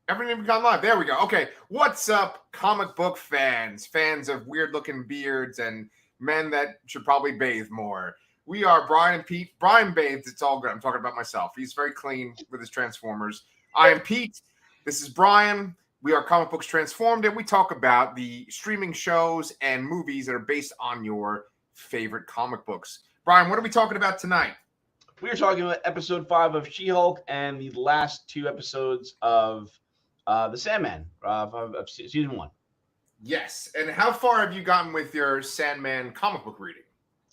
Everything gone live. There we go. Okay. What's up, comic book fans? Fans of weird looking beards and men that should probably bathe more. We are Brian and Pete. Brian bathes. It's all good. I'm talking about myself. He's very clean with his Transformers. I am Pete. This is Brian. We are Comic Books Transformed, and we talk about the streaming shows and movies that are based on your favorite comic books. Brian, what are we talking about tonight? We are talking about episode 5 of She-Hulk and the last 2 episodes of the Sandman of season 1. Yes. And how far have you gotten with your Sandman comic book reading?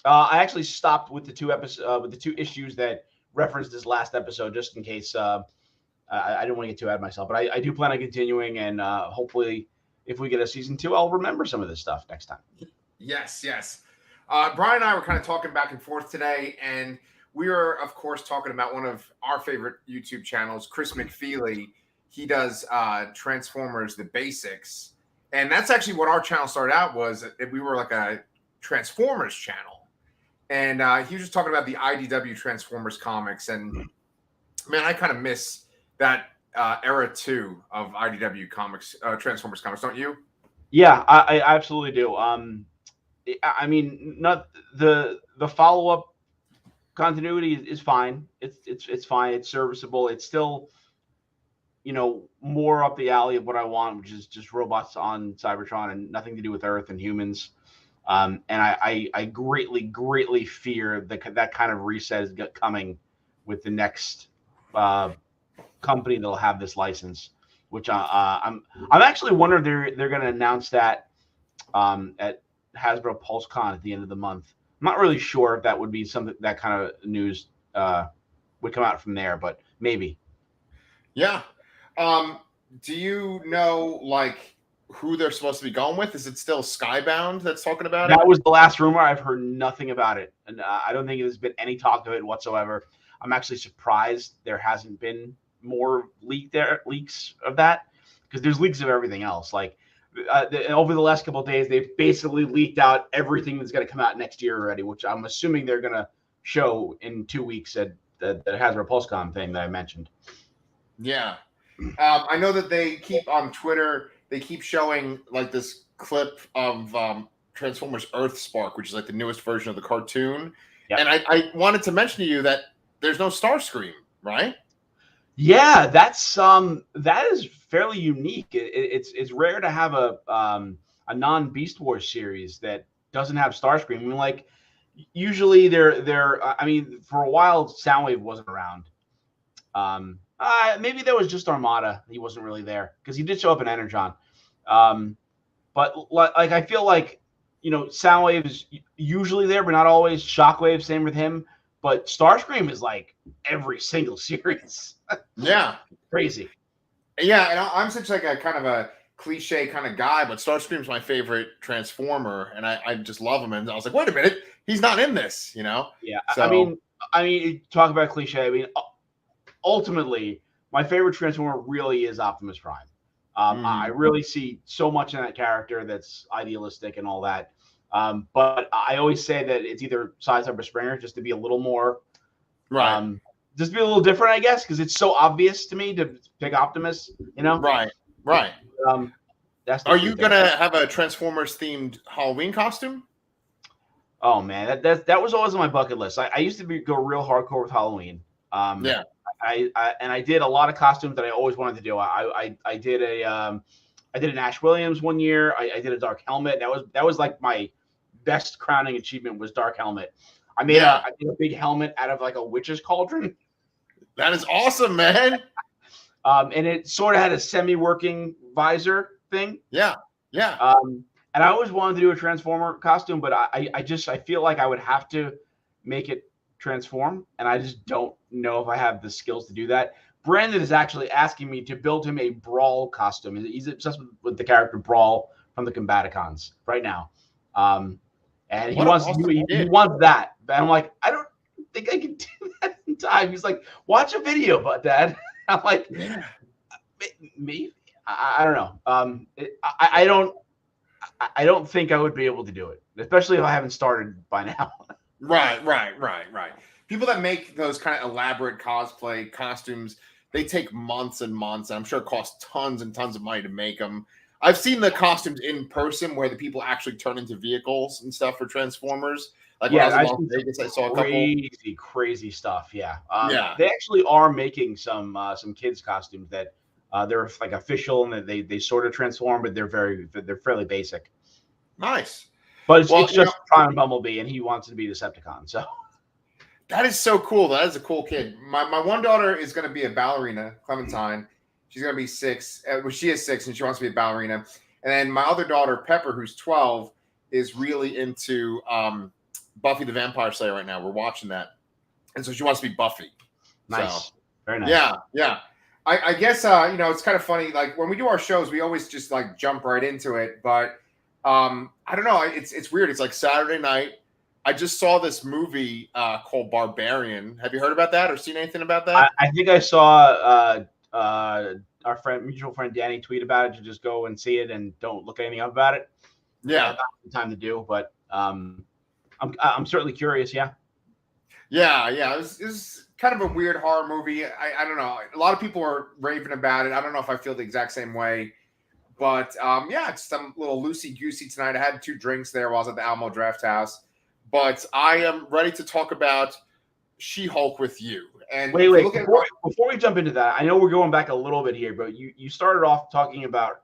I actually stopped with the 2 issues that referenced this last episode, just in case. I didn't want to get too ahead of myself, but I do plan on continuing, and hopefully, if we get a season 2, I'll remember some of this stuff next time. Yes. Brian and I were kind of talking back and forth today, and we were, of course, talking about one of our favorite YouTube channels, Chris McFeely. He does Transformers, the basics. And that's actually what our channel started out was. We were like a Transformers channel. And he was just talking about the IDW Transformers comics. And, man, I kind of miss that era, too, of IDW comics, Transformers comics, don't you? Yeah, I absolutely do. I mean, not the follow-up continuity is fine. It's fine. It's serviceable. It's still, more up the alley of what I want, which is just robots on Cybertron and nothing to do with Earth and humans. And I greatly fear that kind of reset is coming with the next company that'll have this license. Which I'm actually wondering if they're going to announce that at Hasbro PulseCon at the end of the month. I'm not really sure if that would be something, that kind of news would come out from there, but maybe. Yeah. Do you know, who they're supposed to be going with? Is it still Skybound that's talking about it? That was the last rumor. I've heard nothing about it, and I don't think there's been any talk of it whatsoever. I'm actually surprised there hasn't been more leaks of that, because there's leaks of everything else. Over the last couple of days, they've basically leaked out everything that's going to come out next year already, which I'm assuming they're going to show in 2 weeks at the Hasbro PulseCon thing that I mentioned. Yeah. I know that they keep on Twitter, they keep showing this clip of Transformers Earthspark, which is the newest version of the cartoon. Yep. And I wanted to mention to you that there's no Starscream, right? Yeah, that is fairly unique. It's rare to have a non-Beast Wars series that doesn't have Starscream. I mean, usually they're I mean, for a while Soundwave wasn't around. Maybe there was just Armada. He wasn't really there because he did show up in Energon. But I feel Soundwave is usually there, but not always. Shockwave, same with him. But Starscream is every single series. Yeah. Crazy. Yeah, and I'm such a kind of a cliche kind of guy, but Starscream's my favorite Transformer, and I just love him. And I was like, wait a minute, he's not in this, Yeah. So, I mean, talk about cliche. I mean, ultimately, my favorite Transformer really is Optimus Prime. I really see so much in that character that's idealistic and all that. But I always say that it's either Sideswipe or Springer, just to be a little more, right? Just to be a little different, I guess, because it's so obvious to me to pick Optimus. Right. That's. Are you gonna have a Transformers themed Halloween costume? Oh man, that was always on my bucket list. I used to go real hardcore with Halloween. Yeah. I did a lot of costumes that I always wanted to do. I did an Ash Williams one year. I did a Dark Helmet. That was my best crowning achievement was Dark Helmet. I made a big helmet out of a witch's cauldron. That is awesome, man. And it sort of had a semi-working visor thing. Yeah. And I always wanted to do a Transformer costume, but I feel like I would have to make it transform, and I just don't know if I have the skills to do that. Brandon is actually asking me to build him a Brawl costume. He's obsessed with the character Brawl from the Combaticons right now. And he wants that. But I'm like, I don't think I can do that in time. He's like, watch a video about that. I'm like, maybe. I don't know. I don't think I would be able to do it, especially if I haven't started by now. Right. People that make those kind of elaborate cosplay costumes they take months and months. I'm sure it costs tons and tons of money to make them. I've seen the costumes in person where the people actually turn into vehicles and stuff for Transformers. Like when I was in I've Las seen some Vegas, I saw a couple. crazy stuff. Yeah, Yeah, they actually are making some kids costumes that they're like official and that they sort of transform, but they're fairly basic. nice. But Well, it's just Prime and Bumblebee, and he wants to be Decepticon. So that is so cool. That is a cool kid. My one daughter is going to be a ballerina, Clementine. She's going to be 6. Well, she is 6, and she wants to be a ballerina. And then my other daughter, Pepper, who's 12, is really into Buffy the Vampire Slayer right now. We're watching that, and so she wants to be Buffy. nice, So, very nice. Yeah. I guess it's kind of funny. Like when we do our shows, we always just like jump right into it. But I don't know. It's weird. It's like Saturday night. I just saw this movie called Barbarian. Have you heard about that or seen anything about that? I think I saw our mutual friend Danny tweet about it to just go and see it and don't look anything up about it. Yeah, not the time to do, but I'm certainly curious. Yeah. It was kind of a weird horror movie. I don't know. A lot of people are raving about it. I don't know if I feel the exact same way, but it's some little loosey goosey tonight. I had 2 drinks there while I was at the Alamo Draft House, but I am ready to talk about She-Hulk with you. And wait, before we jump into that, I know we're going back a little bit here, but you started off talking about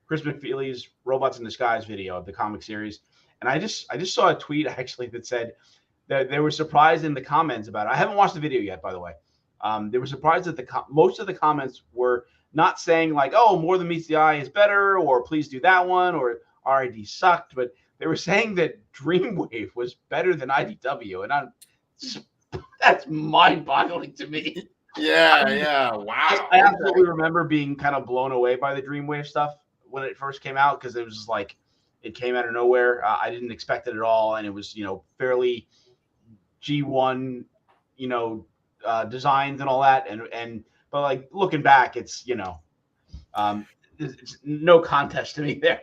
Chris McFeely's Robots in Disguise video of the comic series, and I just saw a tweet actually that said that they were surprised in the comments about it. I haven't watched the video yet, by the way. They were surprised that most of the comments were not saying like, "Oh, More Than Meets the Eye is better," or "Please do that one," or "RID sucked," but they were saying that Dreamwave was better than IDW, and that's mind-boggling to me. Yeah. Wow. I absolutely remember being kind of blown away by the Dreamwave stuff when it first came out because it was just like it came out of nowhere. I didn't expect it at all, and it was fairly G1, designs and all that, but like looking back, it's it's no contest to me there.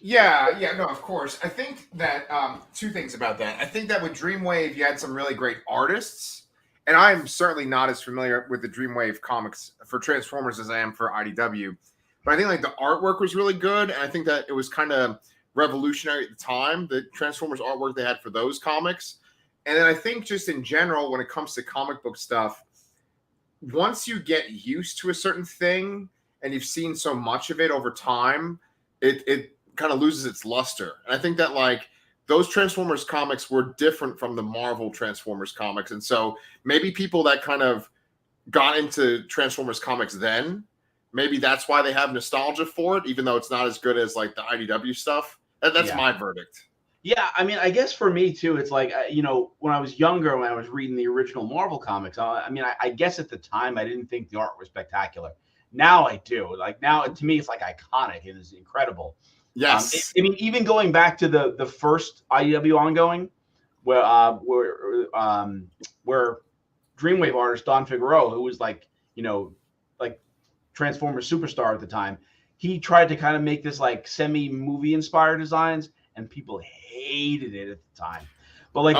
Yeah, no, of course. I think that 2 things about that. I think that with Dreamwave, you had some really great artists, and I'm certainly not as familiar with the Dreamwave comics for Transformers as I am for IDW. But I think like the artwork was really good, and I think that it was kind of revolutionary at the time, the Transformers artwork they had for those comics. And then I think just in general, when it comes to comic book stuff, once you get used to a certain thing and you've seen so much of it over time, it kind of loses its luster. And I think that like those Transformers comics were different from the Marvel Transformers comics. And so maybe people that kind of got into Transformers comics then, maybe that's why they have nostalgia for it, even though it's not as good as like the IDW stuff. That's my verdict. Yeah, I mean, I guess for me too, it's like when I was younger, when I was reading the original Marvel comics, I guess at the time I didn't think the art was spectacular. Now I do. Like now, to me, it's like iconic and it's incredible. Yes. Even going back to the first IDW ongoing, where Dreamwave artist Don Figueroa, who was like Transformers superstar at the time, he tried to kind of make this like semi-movie inspired designs, and people hated it at the time. But like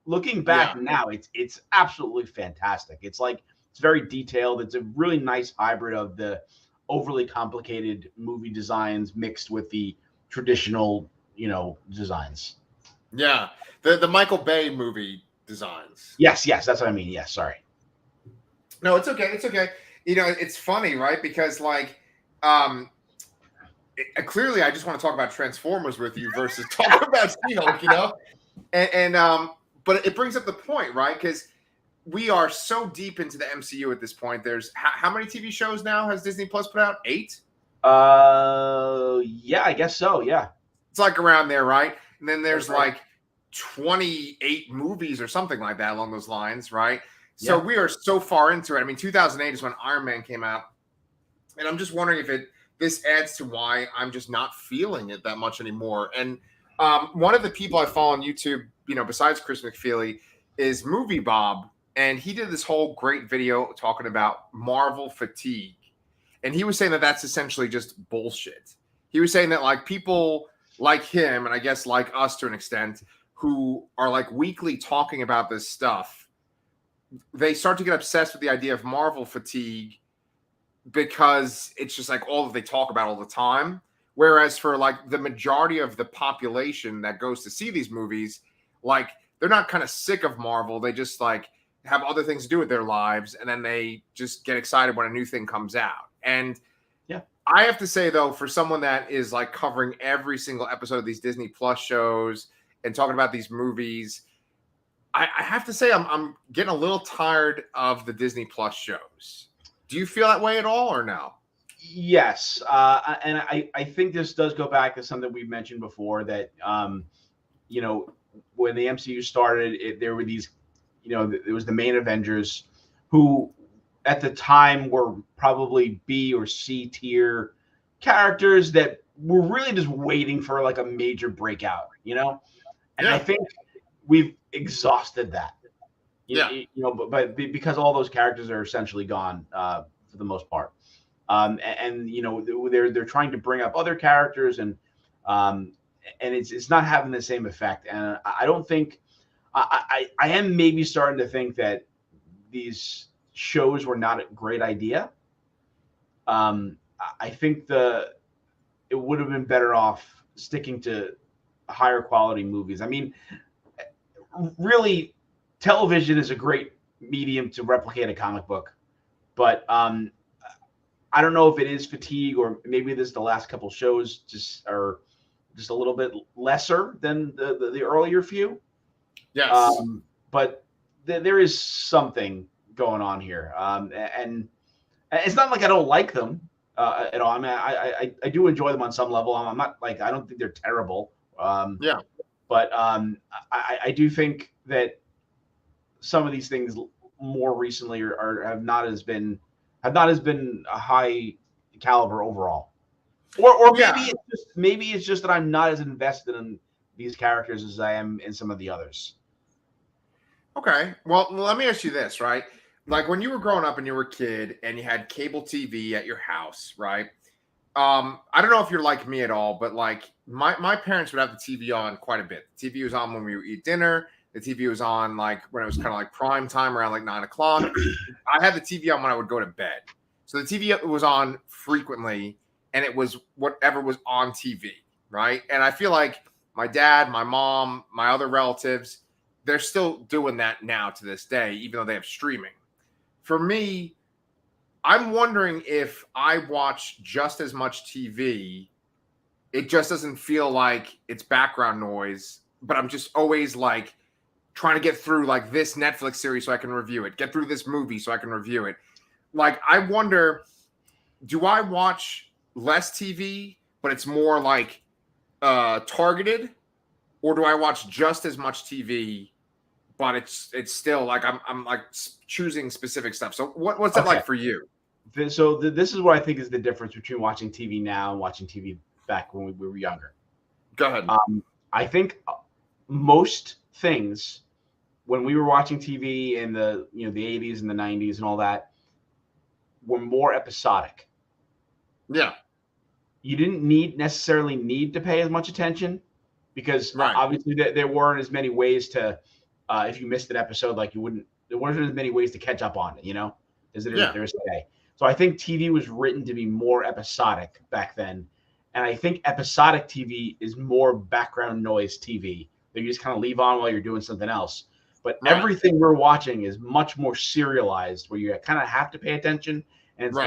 looking back now, it's absolutely fantastic. It's like it's very detailed. It's a really nice hybrid of the overly complicated movie designs mixed with the traditional, designs. Yeah. The Michael Bay movie designs. Yes, that's what I mean. Yes, sorry. No, it's okay. It's okay. It's funny, right? Because like clearly I just want to talk about Transformers with you versus talk about She-Hulk, and but it brings up the point, right? Because we are so deep into the MCU at this point. There's how many TV shows now has Disney Plus put out? 8? Yeah, I guess so. Yeah, it's like around there, right? And then there's like 28 movies or something like that along those lines, right? So we are so far into it. I mean, 2008 is when Iron Man came out, and I'm just wondering if this adds to why I'm just not feeling it that much anymore. And one of the people I follow on YouTube, besides Chris McFeely, is Movie Bob. And he did this whole great video talking about Marvel fatigue. And he was saying that that's essentially just bullshit. He was saying that like people like him, and I guess like us to an extent, who are like weekly talking about this stuff, they start to get obsessed with the idea of Marvel fatigue because it's just like all that they talk about all the time. Whereas for like the majority of the population that goes to see these movies, like they're not kind of sick of Marvel. They just like have other things to do with their lives, and then they just get excited when a new thing comes out. And Yeah. I have to say though, for someone that is like covering every single episode of these Disney Plus shows and talking about these movies, I have to say I'm getting a little tired of the Disney Plus shows. Do you feel that way at all, or no? Yes, and I think this does go back to something we've mentioned before that you know, when the MCU started, there were these, you know, it was the main Avengers who at the time were probably B or C tier characters that were really just waiting for like a major breakout, you know? And I Yeah. think we've exhausted that. Yeah. You know, but because all those characters are essentially gone for the most part. And you know, they're trying to bring up other characters, um, and it's not having the same effect. And I don't think I am maybe starting to think that these shows were not a great idea. I think it would have been better off sticking to higher quality movies. I mean, really, television is a great medium to replicate a comic book, but I don't know if it is fatigue or maybe this the last couple shows just are just a little bit lesser than the earlier few. Yes. But there is something going on here, and it's not like I don't like them at all. I mean, I do enjoy them on some level. I'm not like I don't think they're terrible. Yeah. But I do think that some of these things more recently have not as been a high caliber overall. Or Yeah. maybe it's just that I'm not as invested in these characters as I am in some of the others. Okay. Well, let me ask you this, right? Like when you were growing up and you were a kid and you had cable TV at your house, right? I don't know if you're like me at all, but like my parents would have the TV on quite a bit. The TV was on when we would eat dinner. The TV was on like when it was kind of like prime time around like 9 o'clock. I had the TV on when I would go to bed. So the TV was on frequently and it was whatever was on TV, right? And I feel like my dad, my mom, my other relatives, they're still doing that now to this day, even though they have streaming. For me, I'm wondering if I watch just as much TV, it just doesn't feel like it's background noise, but I'm just always like trying to get through like this Netflix series so I can review it, get through this movie so I can review it. Like, I wonder, do I watch less TV, but it's more like targeted, or do I watch just as much TV, but it's still like I'm like choosing specific stuff. So what's that like for you? So this is what I think is the difference between watching TV now and watching TV back when we were younger. Go ahead. I think most things when we were watching TV in the the 80s and the 90s and all that were more episodic. Yeah. You didn't necessarily need to pay as much attention because Right. obviously there weren't as many ways to if you missed an episode, like there weren't as many ways to catch up on it, as there is today. So I think TV was written to be more episodic back then. And I think episodic TV is more background noise TV that you just kind of leave on while you're doing something else. But everything we're watching is much more serialized where you kind of have to pay attention, and it's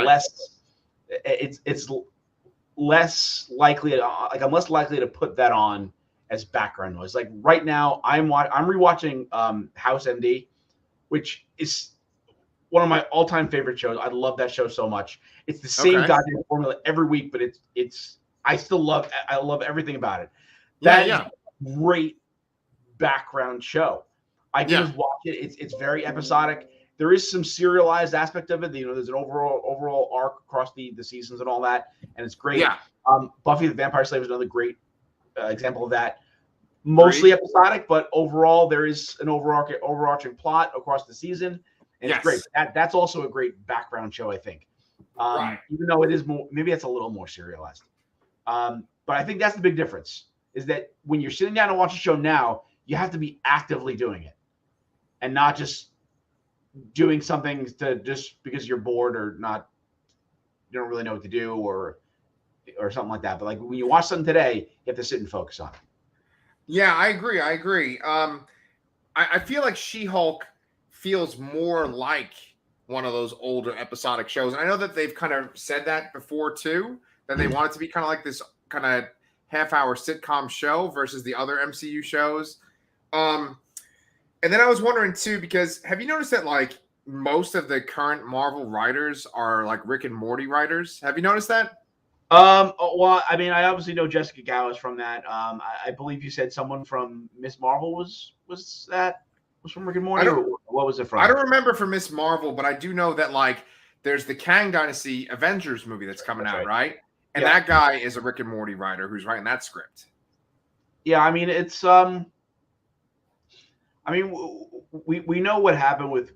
less likely I'm less likely to put that on as background noise. Like right now I'm rewatching House MD, which is one of my all-time favorite shows. I love that show so much. It's the same goddamn formula every week, but I love everything about it. That is a great background show. I can just watch it. It's very episodic. There is some serialized aspect of it. There's an overall arc across the seasons and all that, and it's great. Yeah. Buffy the Vampire Slayer is another great example of that. Mostly episodic, but overall there is an overarching plot across the season, and it's great. That's also a great background show, I think. Even though it is maybe it's a little more serialized. But I think that's the big difference is that when you're sitting down to watch a show now, you have to be actively doing it and not just doing something to just because you're bored or not, you don't really know what to do or something like that. But like when you watch something today, you have to sit and focus on it. Yeah, I agree. I agree. I feel like She-Hulk feels more like one of those older episodic shows. And I know that they've kind of said that before too, that they want it to be kind of like this kind of half-hour sitcom show versus the other MCU shows. And then I was wondering too, because have you noticed that like most of the current Marvel writers are like Rick and Morty writers? Have you noticed that? Well, I mean, I obviously know Jessica Gowers from that. I believe you said someone from Miss Marvel was from Rick and Morty, or what was it from? I don't remember for Miss Marvel, but I do know that like there's the Kang Dynasty Avengers movie that's coming out, right? And that guy is a Rick and Morty writer who's writing that script. Yeah, I mean, it's I mean, we know what happened with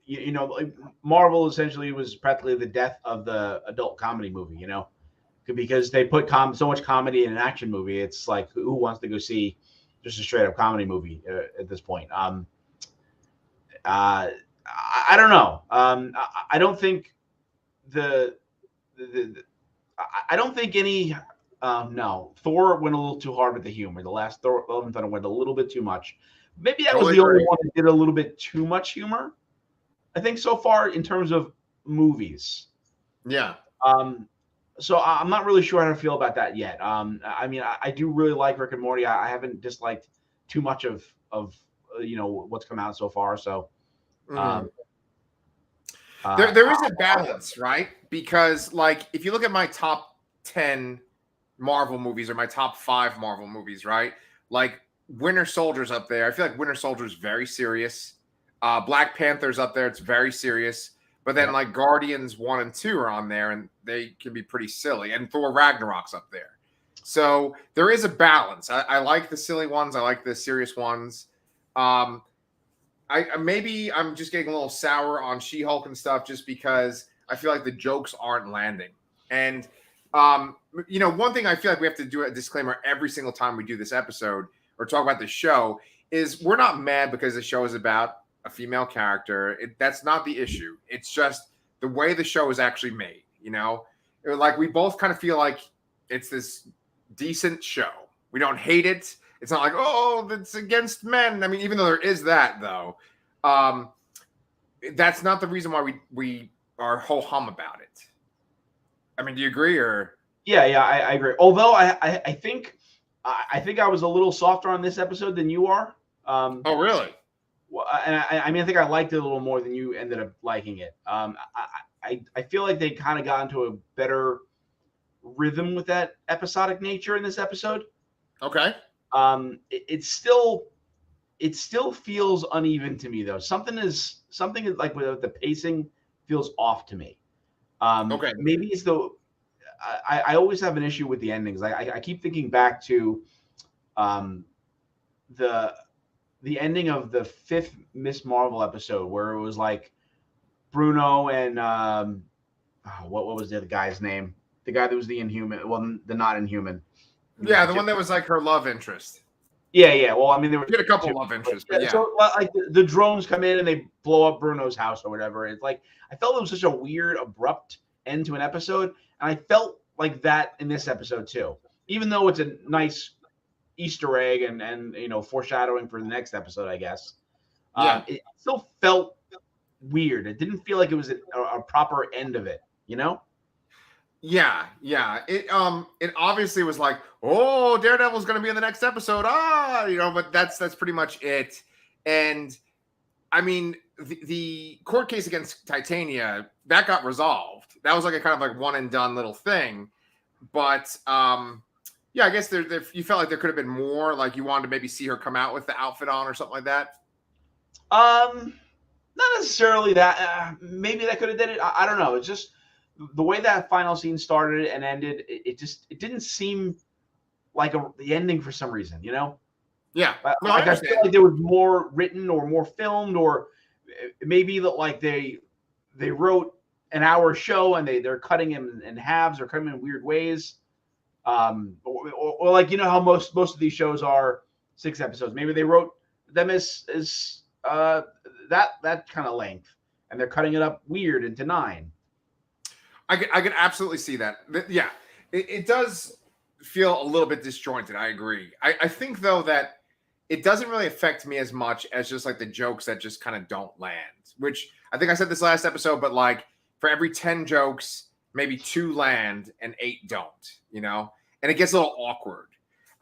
you know, like Marvel essentially was practically the death of the adult comedy movie, you know, because they put so much comedy in an action movie. It's like who wants to go see just a straight up comedy movie at this point? I don't know. I don't think I don't think any. No, Thor went a little too hard with the humor. The last Thor Love and Thunder went a little bit too much. Maybe that was the only one that did a little bit too much humor. I think so far in terms of movies. Yeah. So I'm not really sure how to feel about that yet. I mean, I do really like Rick and Morty. I haven't disliked too much of you know what's come out so far. So there is a balance, right? Because like if you look at my top 10 Marvel movies or my top 5 Marvel movies, right? Like Winter Soldier's up there. I feel like Winter Soldier's very serious. Black Panther's up there. It's very serious. But then like Guardians 1 and 2 are on there and they can be pretty silly. And Thor Ragnarok's up there. So there is a balance. I like the silly ones. I like the serious ones. Maybe I'm just getting a little sour on She-Hulk and stuff just because I feel like the jokes aren't landing. And you know, one thing I feel like we have to do a disclaimer every single time we do this episode or talk about the show is we're not mad because the show is about a female character. That's not the issue. It's just the way the show is actually made, you know? Like we both kind of feel like it's this decent show. We don't hate it. It's not like, oh, that's against men. I mean, even though there is that, though, that's not the reason why we are ho-hum about it. I mean, do you agree or? Yeah, I agree. Although I think I was a little softer on this episode than you are. Oh, really? Well, and I mean, I think I liked it a little more than you ended up liking it. I feel like they kind of got into a better rhythm with that episodic nature in this episode. Okay. It still feels uneven to me though. Something is like with the pacing feels off to me. Okay. Maybe it's I always have an issue with the endings. I keep thinking back to the ending of the 5th Miss Marvel episode where it was like Bruno and what was the other guy's name? The guy that was the Inhuman, well, the not Inhuman. Yeah, the one that was like her love interest. Yeah. Well, I mean, there were a couple love interests, but yeah. So like the drones come in and they blow up Bruno's house or whatever. It's like I felt it was such a weird, abrupt end to an episode, and I felt like that in this episode too. Even though it's a nice Easter egg and you know foreshadowing for the next episode, I guess. It still felt weird. It didn't feel like it was a proper end of it. You know. Yeah. It obviously was like, oh, Daredevil's going to be in the next episode. You know, but that's pretty much it. And I mean, the court case against Titania that got resolved. That was like a kind of like one and done little thing. But yeah, I guess there you felt like there could have been more. Like you wanted to maybe see her come out with the outfit on or something like that. Not necessarily that. Maybe that could have done it. I don't know. It's just the way that final scene started and ended. It didn't seem like the ending for some reason. You know. Yeah. No, I feel like there was more written or more filmed, or maybe that like they wrote an hour show and they're cutting him in halves or cutting him in weird ways. Or like you know how most of these shows are 6 episodes. Maybe they wrote them as that kind of length, and they're cutting it up weird into 9. I can absolutely see that. Yeah, it does feel a little bit disjointed. I agree. I think though that it doesn't really affect me as much as just like the jokes that just kind of don't land. Which I think I said this last episode, but like for every 10 jokes, maybe 2 land and 8 don't. You know, and it gets a little awkward.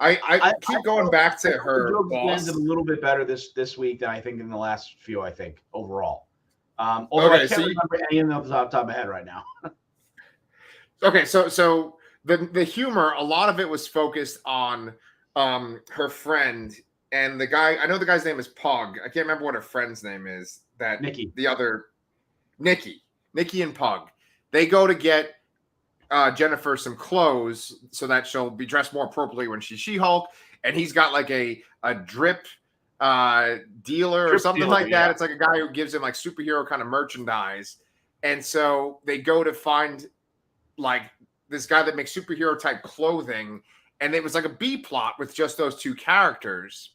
I keep going back to her jokes boss. landed a little bit better this week than I think in the last few. I think overall. Although I can't remember any of them off the top of my head right now. Okay, so the humor, a lot of it was focused on her friend and the guy. I know the guy's name is Pug. I can't remember what her friend's name is. That Nikki. The other Nikki and Pug. They go to get Jennifer some clothes so that she'll be dressed more appropriately when she's She-Hulk, and he's got like a drip dealer or something like that. Yeah. It's like a guy who gives him like superhero kind of merchandise, and so they go to find like this guy that makes superhero type clothing, and it was like a B plot with just those 2 characters,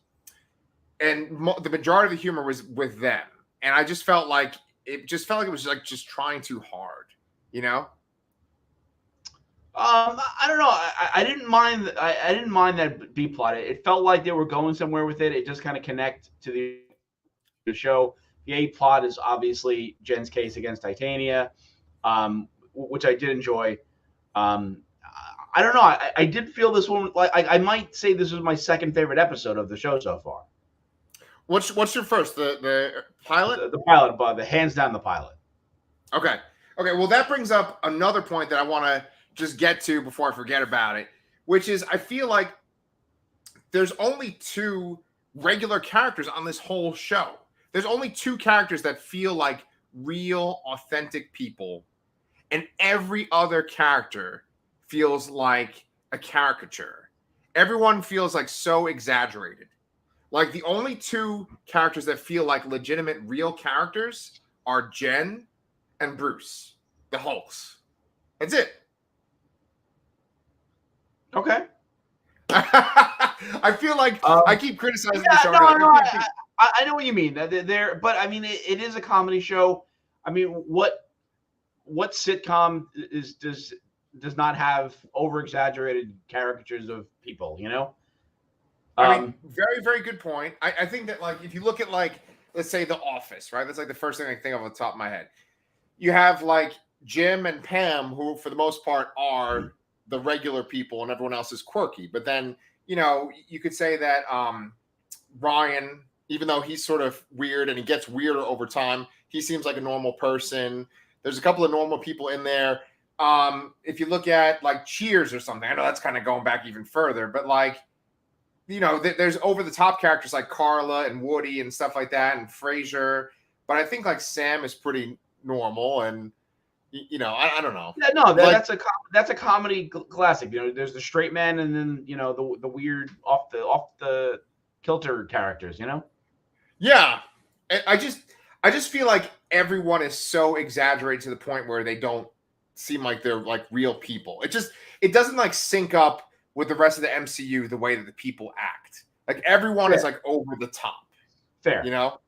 and the majority of the humor was with them, and I just felt like it was like just trying too hard, you know. I don't know. I didn't mind. I didn't mind that B plot. It felt like they were going somewhere with it. It just kind of connect to the show. The A plot is obviously Jen's case against Titania, which I did enjoy. I don't know. I did feel this one like I might say this was my second favorite episode of the show so far. What's your first? The pilot? The pilot, but the hands down the pilot. Okay. Well, that brings up another point that I want to just get to before I forget about it, which is I feel like there's only 2 regular characters on this whole show. There's only 2 characters that feel like real, authentic people, and every other character feels like a caricature. Everyone feels like so exaggerated. Like the only 2 characters that feel like legitimate, real characters are Jen and Bruce, the Hulks. That's it. Okay. I feel like I keep criticizing the show. I know what you mean. But I mean, it is a comedy show. I mean, what sitcom does not have over exaggerated caricatures of people? You know. I mean, very, very good point. I think that like if you look at like let's say The Office, right? That's like the first thing I think of on the top of my head. You have like Jim and Pam, who for the most part are the regular people, and everyone else is quirky. But then you know you could say that Ryan, even though he's sort of weird and he gets weirder over time, he seems like a normal person. There's a couple of normal people in there. If you look at like Cheers or something, I know that's kind of going back even further, but like, you know, there's over the top characters like Carla and Woody and stuff like that, and Frasier. But I think like Sam is pretty normal, and you know, I don't know. Yeah, no, that's a comedy classic. You know, there's the straight man, and then you know the weird off the kilter characters. You know. Yeah, I just feel like everyone is so exaggerated to the point where they don't seem like they're like real people. It doesn't like sync up with the rest of the MCU the way that the people act. Like everyone is like over the top. Fair. You know?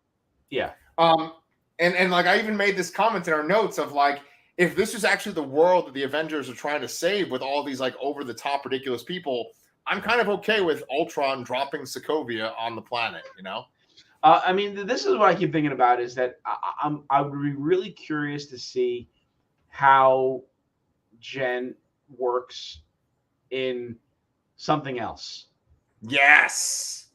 Yeah. And like I even made this comment in our notes of like, if this is actually the world that the Avengers are trying to save with all these like over the top ridiculous people, I'm kind of okay with Ultron dropping Sokovia on the planet, you know? I mean, this is what I keep thinking about is that I would be really curious to see how Jen works in something else. Yes.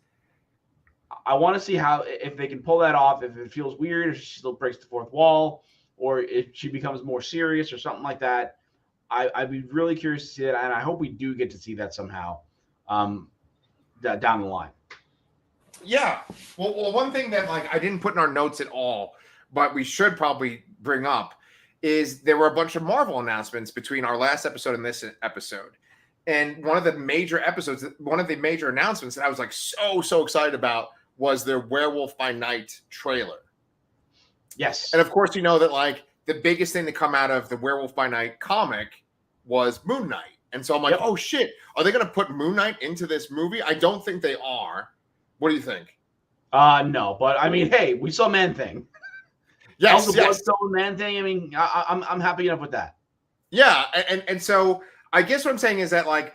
I want to see how, if they can pull that off, if it feels weird, if she still breaks the fourth wall, or if she becomes more serious or something like that. I'd be really curious to see that, and I hope we do get to see that somehow down the line. Yeah. Well, one thing that like I didn't put in our notes at all, but we should probably bring up is there were a bunch of Marvel announcements between our last episode and this episode. And one of the major announcements that I was like so excited about was their Werewolf by Night trailer. Yes. And of course, you know that like the biggest thing to come out of the Werewolf by Night comic was Moon Knight. And so I'm like, oh shit, are they going to put Moon Knight into this movie? I don't think they are. What do you think? No, but I mean, hey, we saw Man-Thing. Yes, Also, yes. Bloodstone Man thing. I mean, I'm happy enough with that. Yeah, and so I guess what I'm saying is that like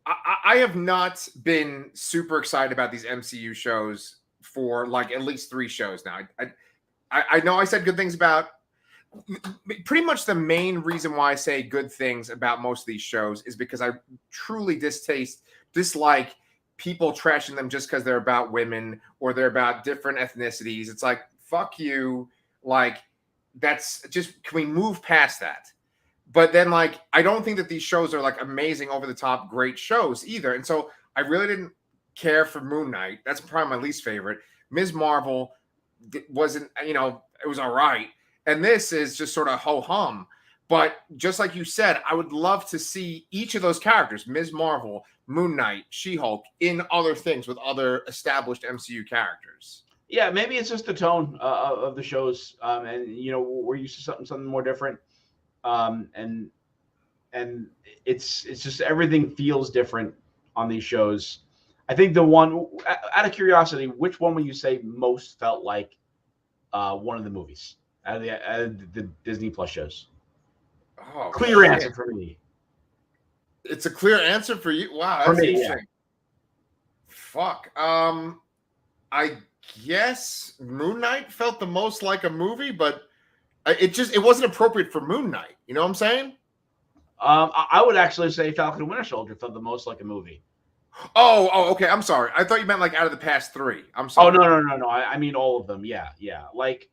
I have not been super excited about these MCU shows for like at least 3 shows now. I know I said good things about pretty much the main reason why I say good things about most of these shows is because I truly dislike people trashing them just because they're about women or they're about different ethnicities. It's like, fuck you. Like, that's just, can we move past that? But then, like, I don't think that these shows are like amazing, over the top, great shows either. And so I really didn't care for Moon Knight. That's probably my least favorite. Ms. Marvel wasn't, it was all right. And this is just sort of ho hum. But just like you said, I would love to see each of those characters, Ms. Marvel, Moon Knight, She-Hulk, in other things with other established MCU characters. Yeah, maybe it's just the tone of the shows, and we're used to something more different, and it's just everything feels different on these shows. I think the one, out of curiosity, which one would you say most felt like one of the movies out of the Disney Plus shows? Oh, Clear shit. answer for me. It's a clear answer for you. Wow, For that's me, interesting. yeah. Fuck. I guess Moon Knight felt the most like a movie, but it wasn't appropriate for Moon Knight. You know what I'm saying? I would actually say Falcon and Winter Soldier felt the most like a movie. Oh, okay. I'm sorry. I thought you meant like out of the past 3. I'm Oh, sorry. no. I mean all of them. Yeah. Like,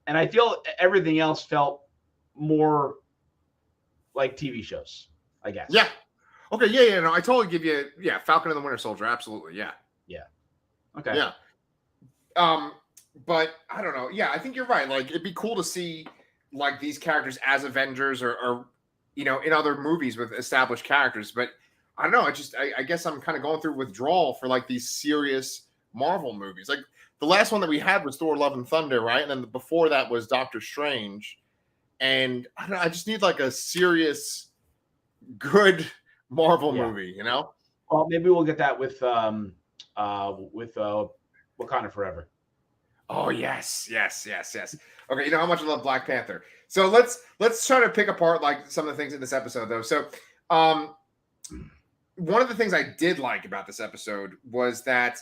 and I feel everything else felt more like TV shows, I guess. Yeah. Okay. Yeah. No, I totally give you. Yeah, Falcon and the Winter Soldier. Absolutely. Yeah. Okay. Yeah. But I don't know. Yeah, I think you're right. Like, it'd be cool to see like these characters as Avengers or in other movies with established characters. But I don't know. I guess I'm kind of going through withdrawal for like these serious Marvel movies. Like the last one that we had was Thor: Love and Thunder, right? And then before that was Doctor Strange. And I don't know, I just need like a serious, good Marvel movie, Well, maybe we'll get that with Wakanda Forever. Oh yes. Okay, you know how much I love Black Panther. So let's try to pick apart like some of the things in this episode though. So one of the things I did like about this episode was that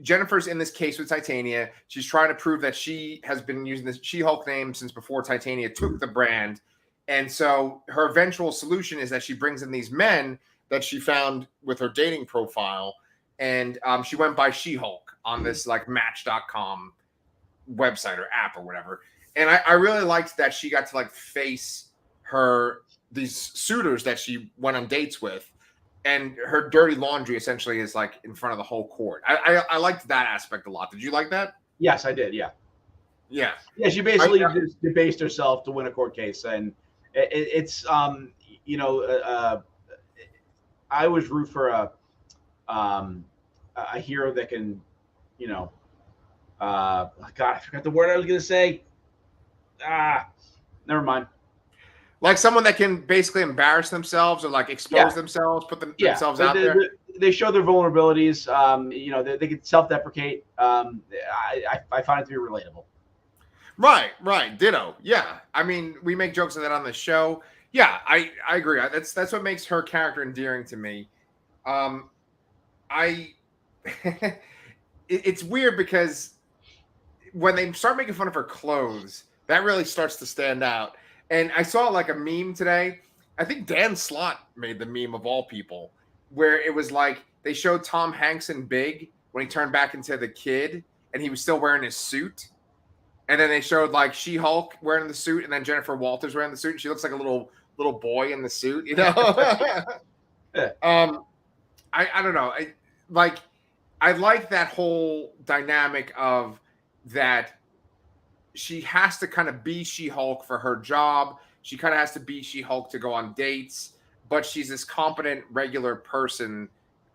Jennifer's in this case with Titania. She's trying to prove that she has been using the She-Hulk name since before Titania took the brand. And so her eventual solution is that she brings in these men that she found with her dating profile. And she went by She-Hulk on this like Match.com website or app or whatever. And I really liked that she got to like face these suitors that she went on dates with. And her dirty laundry essentially is like in front of the whole court. I liked that aspect a lot. Did you like that? Yes, I did. Yeah. Yeah. She basically just debased herself to win a court case, and it's I always root for a hero that can, God, I forgot the word I was gonna say. Never mind. Like someone that can basically embarrass themselves or like expose themselves, put themselves out there. They show their vulnerabilities. They can self-deprecate. I find it to be relatable. Right. Ditto. Yeah. I mean, we make jokes of that on the show. Yeah, I agree. That's what makes her character endearing to me. It's weird because when they start making fun of her clothes, that really starts to stand out. And I saw like a meme today. I think Dan Slott made the meme of all people, where it was like they showed Tom Hanks in Big when he turned back into the kid and he was still wearing his suit. And then they showed like She-Hulk wearing the suit and then Jennifer Walters wearing the suit. And she looks like a little boy in the suit, I don't know. I like that whole dynamic of that. She has to kind of be She-Hulk for her job. She kind of has to be She-Hulk to go on dates, but she's this competent, regular person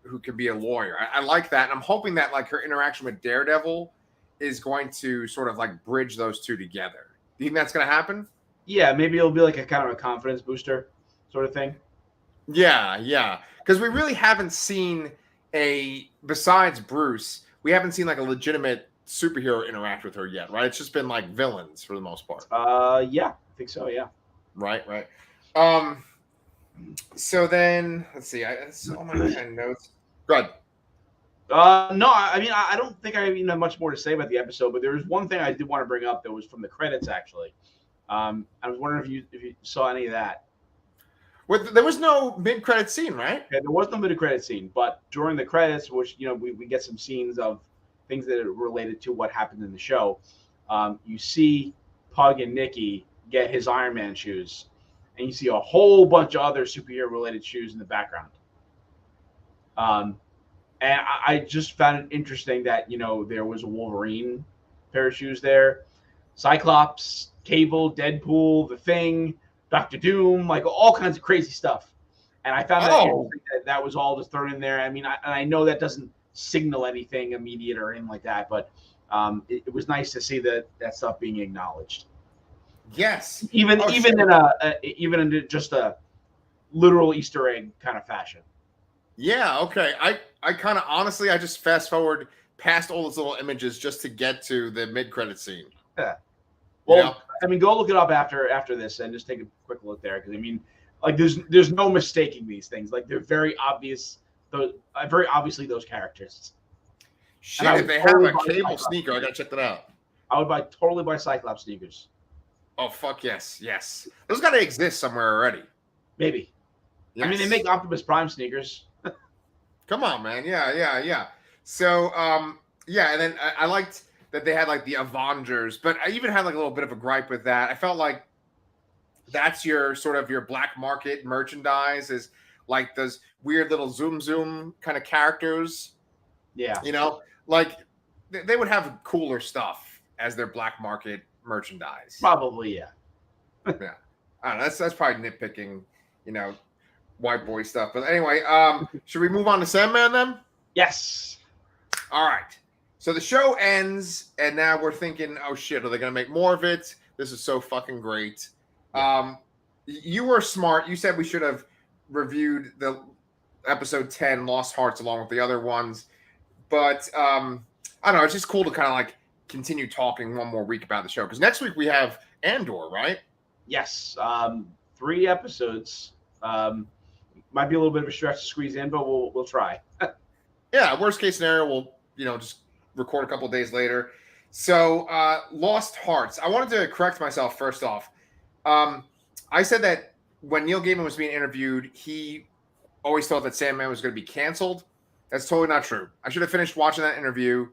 who can be a lawyer. I like that. And I'm hoping that like her interaction with Daredevil is going to sort of like bridge those two together. Do you think that's going to happen? Yeah, maybe it'll be like a kind of a confidence booster sort of thing. Yeah. Because we really haven't seen besides Bruce, we haven't seen like a legitimate superhero interact with her yet, right? It's just been like villains for the most part. Yeah, I think so. Yeah. Right. Um. So then, let's see. That's all my kind of notes. Go ahead. No, I mean, I don't think I even have much more to say about the episode, but there was one thing I did want to bring up that was from the credits, actually. I was wondering if you saw any of that. There was no mid-credit scene, right? Yeah, there was no mid-credit scene, but during the credits, which we get some scenes of things that are related to what happened in the show. You see Pug and Nikki get his Iron Man shoes, and you see a whole bunch of other superhero-related shoes in the background. And I just found it interesting that there was a Wolverine pair of shoes there, Cyclops, Cable, Deadpool, The Thing, Doctor Doom, like all kinds of crazy stuff. And I found that interesting that was all just thrown in there. I mean, I know that doesn't signal anything immediate or anything like that, but it was nice to see that stuff being acknowledged. Yes, even in just a literal Easter egg kind of fashion. Yeah, okay. I kind of honestly, I just fast forward past all those little images just to get to the mid-credit scene. Yeah. Well, I mean, go look it up after this and just take a quick look there, because I mean, like there's no mistaking these things. Like they're very obvious. Very obviously those characters. Shit, if they have a Cable sneaker, I gotta check that out. I would totally buy Cyclops sneakers. Oh fuck yes. Those gotta exist somewhere already. Maybe. Yes. I mean, they make Optimus Prime sneakers. Come on, man. Yeah. So, and then I liked that they had like the Avengers, but I even had like a little bit of a gripe with that. I felt like that's your sort of your black market merchandise, is like those weird little zoom kind of characters. Yeah. Like they would have cooler stuff as their black market merchandise. Probably, yeah. Yeah. I don't know. That's probably nitpicking, white boy stuff. But anyway, should we move on to Sandman then? Yes. All right. So the show ends, and now we're thinking, oh shit, are they going to make more of it? This is so fucking great. Yeah. You were smart. You said we should have reviewed the episode 10, Lost Hearts, along with the other ones. But I don't know. It's just cool to kind of like continue talking one more week about the show, because next week we have Andor, right? Yes. 3 episodes. Might be a little bit of a stretch to squeeze in, but we'll try. Yeah, worst case scenario, we'll just record a couple of days later. So Lost Hearts. I wanted to correct myself first off. I said that when Neil Gaiman was being interviewed, he always thought that Sandman was going to be canceled. That's totally not true. I should have finished watching that interview.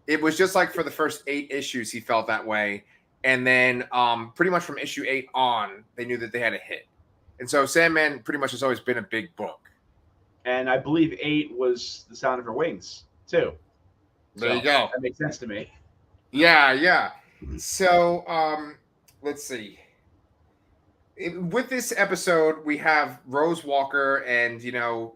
It was just like for the first 8 issues, he felt that way. And then pretty much from issue 8 on, they knew that they had a hit. And so Sandman pretty much has always been a big book. And I believe 8 was The Sound of Her Wings, too. There you go. That makes sense to me. Yeah. So let's see. With this episode, we have Rose Walker, and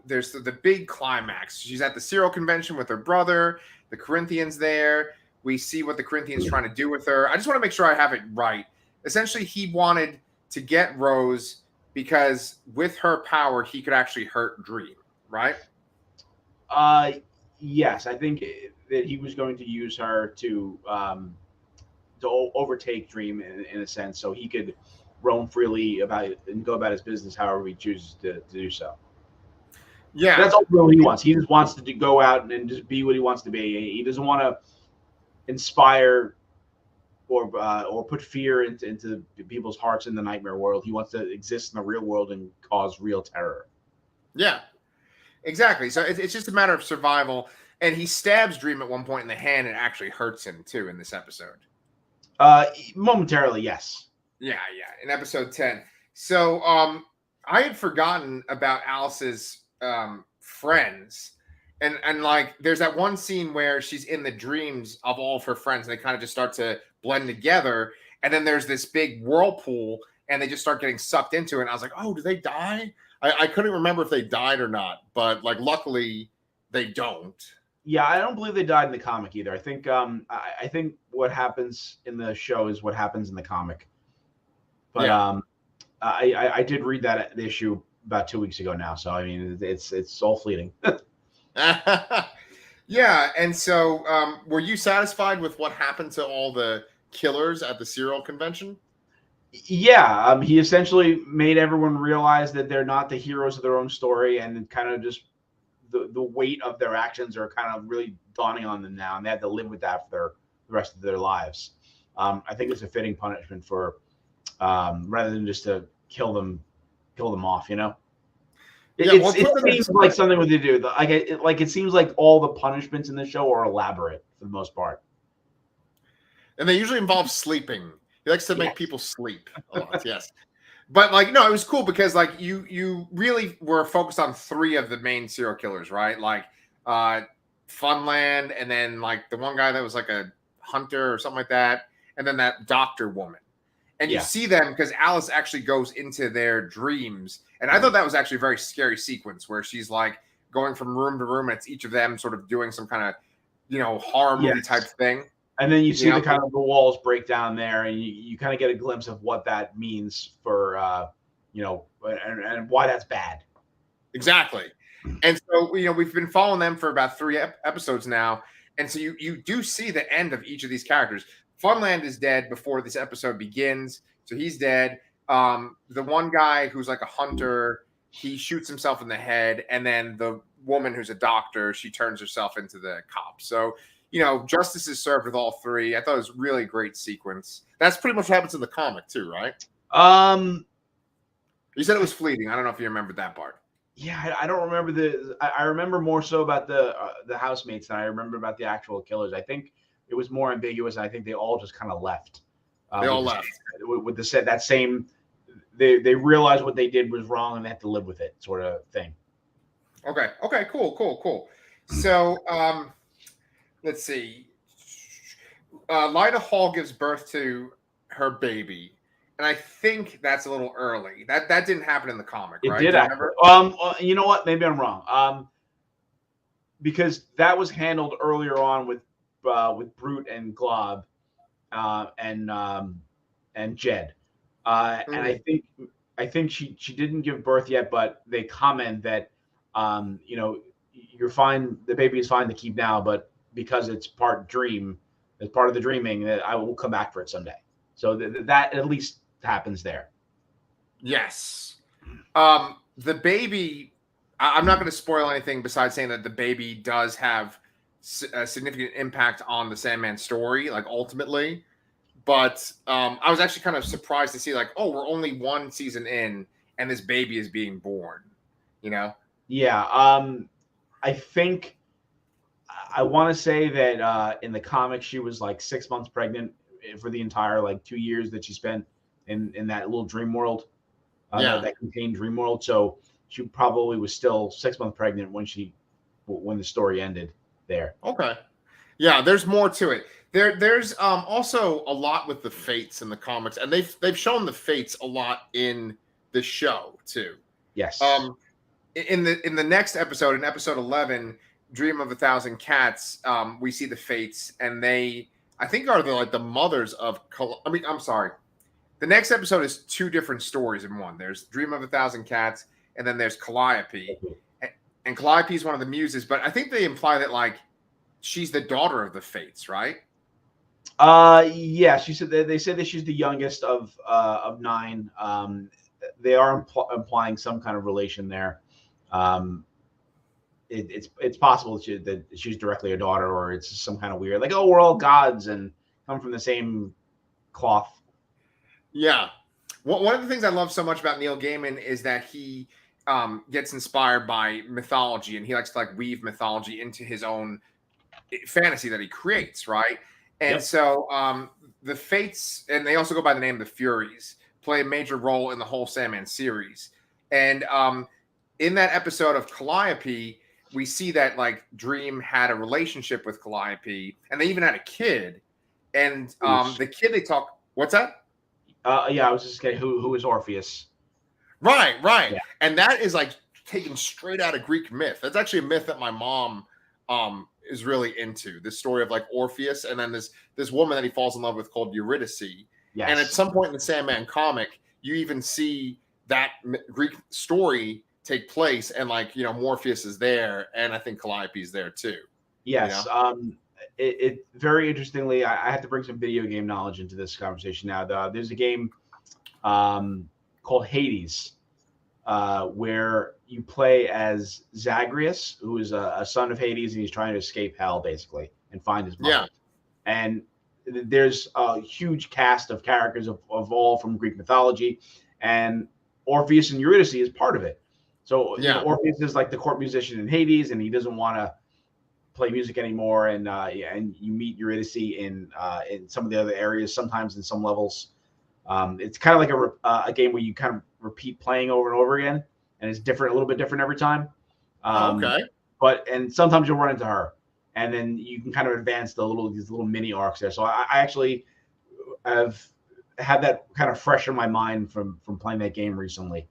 there's the big climax. She's at the Serial Convention with her brother. The Corinthians there. We see what the Corinthians trying to do with her. I just want to make sure I have it right. Essentially, he wanted to get Rose because with her power, he could actually hurt Dream, right? Yes, I think that he was going to use her to overtake Dream in a sense, so he could roam freely about it and go about his business however he chooses to do so. Yeah, that's all he wants. He just wants to go out and just be what he wants to be. He doesn't want to inspire or put fear into people's hearts in the nightmare world. He wants to exist in the real world and cause real terror. Yeah, exactly. So it's just a matter of survival. And he stabs Dream at one point in the hand and actually hurts him too in this episode. Momentarily, yes. Yeah. In episode 10. So I had forgotten about Alice's friends. And like there's that one scene where she's in the dreams of all of her friends, and they kind of just start to blend together. And then there's this big whirlpool, and they just start getting sucked into it. And I was like, oh, did they die? I couldn't remember if they died or not, but like luckily they don't. Yeah, I don't believe they died in the comic either. I think I think what happens in the show is what happens in the comic. But yeah. I did read that issue about 2 weeks ago now, so I mean it's all fleeting. Yeah, and so were you satisfied with what happened to all the killers at the serial convention? Yeah, he essentially made everyone realize that they're not the heroes of their own story, and kind of just the weight of their actions are kind of really dawning on them now, and they have to live with that for the rest of their lives. I think it's a fitting punishment for rather than just to kill them off. You know, Yeah, well, it it put them in seems like something what they do. Like it seems like all the punishments in the show are elaborate for the most part. and they usually involve sleeping. He likes to make Yes. people sleep a lot. Yes. But like no, it was cool because like you really were focused on three of the main serial killers, right? Like uh Funland, and then like the one guy that was like a hunter or something like that, and then that doctor woman. And you Yeah. see them because Alice actually goes into their dreams. And I thought that was actually a very scary sequence where she's like going from room to room, and it's each of them sort of doing some kind of, horror movie type Yes. thing. And then you You see know, the kind of the walls break down there, and you kind of get a glimpse of what that means for and why that's bad. exactly. And so, we've been following them for about three episodes now. And so you do see the end of each of these characters. Funland is dead before this episode begins. So he's dead. The one guy who's like a hunter, he shoots himself in the head. And then the woman who's a doctor, she turns herself into the cop. So, justice is served with all three. I thought it was really a great sequence. That's pretty much what happens in the comic too, right? Um, You said it was fleeting. I don't know if you remembered that part. yeah, I don't remember I remember more so about the housemates than I remember about the actual killers. I think it was more ambiguous, and I think they all just kind of left. They all With left. with the set that same they realized what they did was wrong and they had to live with it, sort of thing. Okay. Okay. Cool. Cool. Cool. So, let's see. Lida Hall gives birth to her baby, and I think that's a little early. That didn't happen in the comic, It right? did Do you actually. remember? You know what? Maybe I'm wrong. Because that was handled earlier on with Brute and Glob, and Jed, and Mhm. I think she didn't give birth yet, but they comment that you're fine. The baby is fine to keep now, but because it's part dream, as part of the dreaming, that I will come back for it someday. So that at least happens there. Yes. The baby. I'm not going to spoil anything besides saying that the baby does have a significant impact on the Sandman story, like ultimately. But I was actually kind of surprised to see, like, oh, we're only one season in, and this baby is being born. You know? Yeah. I think I want to say that in the comics she was like 6 months pregnant for the entire like 2 years that she spent in that little dream world Yeah. that contained dream world. So she probably was still 6 months pregnant when the story ended there. Okay. Yeah, there's more to it. There's also a lot with the fates in the comics, and they've shown the fates a lot in the show too. Yes. Um, in the next episode, in episode 11, Dream of a Thousand Cats, we see the fates, and they I think are the mothers of. I mean, I'm sorry. The next episode is two different stories in one. There's Dream of a Thousand Cats, and then there's Calliope, and Calliope is one of the muses. But I think they imply that like she's the daughter of the fates, right? Yeah, she said they said that she's the youngest of nine. They are implying some kind of relation there. Um, it's possible that she's directly a daughter, or it's some kind of weird, like, oh, we're all gods and come from the same cloth. Yeah. One of the things I love so much about Neil Gaiman is that he gets inspired by mythology, and he likes to like weave mythology into his own fantasy that he creates, right? And Yep. so the Fates, and they also go by the name of the Furies, play a major role in the whole Sandman series. And in that episode of Calliope, we see that like Dream had a relationship with Calliope, and they even had a kid. And the kid they talk, what's that? Yeah, I was just kidding. Who is Orpheus? Right, right. Yeah. And that is like taken straight out of Greek myth. That's actually a myth that my mom is really into. This story of like Orpheus, and then this woman that he falls in love with called Eurydice. And at Yes. some point in the Sandman comic, you even see that Greek story take place, and like Morpheus is there, and I think Calliope is there too. Yes. It very interestingly, I have to bring some video game knowledge into this conversation now. There's a game called Hades, where you play as Zagreus, who is a son of Hades, and he's trying to escape hell, basically, and find his mother. Yeah. And there's a huge cast of characters of all from Greek mythology, and Orpheus and Eurydice is part of it. So, Yeah. Orpheus is like the court musician in Hades, and he doesn't want to play music anymore. And you meet Eurydice in some of the other areas, sometimes in some levels. It's kind of like a game where you kind of repeat playing over and over again, and it's different, a little bit different every time. Okay. And sometimes you'll run into her, and then you can kind of advance these little mini arcs there. So I actually have had that kind of fresh in my mind from playing that game recently.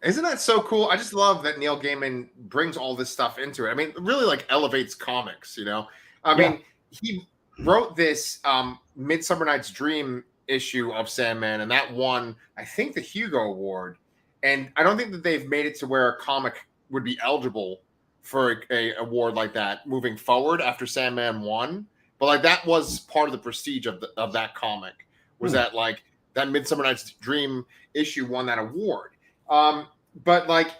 Isn't that so cool? I just love that Neil Gaiman brings all this stuff into it. I mean, really like elevates comics, I mean, he wrote this Midsummer Night's Dream issue of Sandman, and that won, I think, the Hugo Award. And I don't think that they've made it to where a comic would be eligible for a award like that moving forward after Sandman won. But like that was part of the prestige of that comic, was that like that Midsummer Night's Dream issue won that award. But like